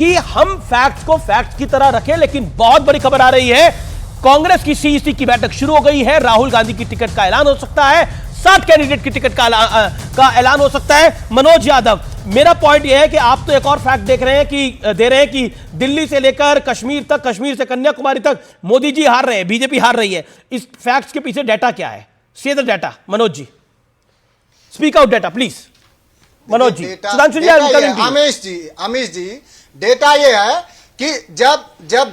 कि हम फैक्ट्स को फैक्ट्स की तरह रखें, लेकिन बहुत बड़ी खबर आ रही है। कांग्रेस की सीईसी की बैठक शुरू हो गई है। राहुल गांधी की टिकट का ऐलान हो सकता है, 7 कैंडिडेट की टिकट का ऐलान हो सकता है। मनोज यादव, मेरा पॉइंट यह है कि आप तो एक और फैक्ट दे रहे हैं कि दिल्ली से लेकर कश्मीर तक, कश्मीर से कन्याकुमारी तक मोदी जी हार रहे हैं, बीजेपी हार रही है। इस फैक्ट्स के पीछे डाटा क्या है? Say the data, Manoj ji, speak out data please. Manoj ji, Sudhanshu ji, Amish ji, data ये है कि जब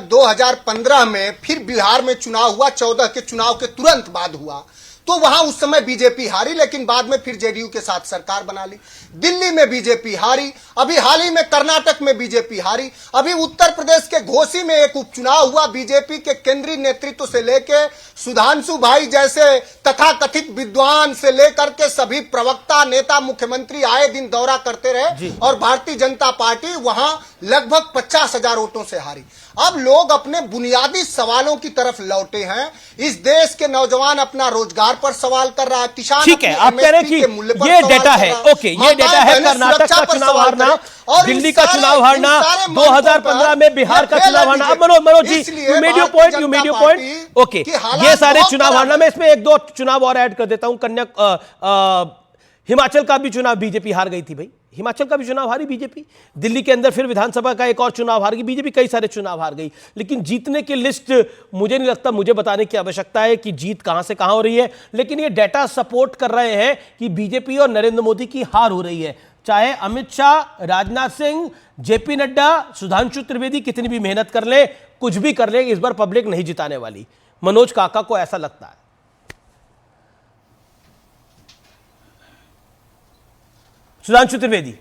2015 में फिर बिहार में चुनाव हुआ, 14 के चुनाव के तुरंत बाद हुआ, तो वहां उस समय बीजेपी हारी, लेकिन बाद में फिर जेडीयू के साथ सरकार बना ली। दिल्ली में बीजेपी हारी, अभी हाल ही में कर्नाटक में बीजेपी हारी, अभी उत्तर प्रदेश के घोसी में एक उपचुनाव हुआ। बीजेपी के केंद्रीय नेतृत्व से लेके सुधांशु भाई जैसे तथाकथित विद्वान से लेकर के सभी प्रवक्ता, नेता, मुख्यमंत्री आए दिन दौरा करते रहे और भारतीय जनता पार्टी वहां लगभग 50,000 वोटों से हारी। अब लोग अपने बुनियादी सवालों की तरफ लौटे हैं। इस देश के नौजवान अपना रोजगार पर सवाल कर रहा है, किसान ठीक है, आप कह रहे हैं कि ये डेटा है, ओके, ये डेटा है। कर्नाटक का चुनाव हारना, दिल्ली का चुनाव हारना, 2015 में बिहार का चुनाव हारना। अब Manoj ji, you made your point, okay, ये सारे चुनाव हारना। मैं इसमें एक दो चुनाव और ऐड कर देता हूं। हिमाचल का भी चुनाव बीजेपी हार गई थी भाई, हिमाचल का भी चुनाव हारी बीजेपी। दिल्ली के अंदर फिर विधानसभा का एक और चुनाव हार गई बीजेपी, कई सारे चुनाव हार गई। लेकिन जीतने की लिस्ट मुझे नहीं लगता मुझे बताने की आवश्यकता है कि जीत कहां से कहां हो रही है, लेकिन ये डेटा सपोर्ट कर रहे हैं कि बीजेपी और नरेंद्र मोदी की हार हो रही है। चाहे अमित शाह, राजनाथ सिंह, जेपी नड्डा, सुधांशु त्रिवेदी कितनी भी मेहनत कर ले, कुछ भी कर ले, इस बार पब्लिक नहीं जिताने वाली। मनोज काका को ऐसा लगता है। सुधांशु त्रिवेदी।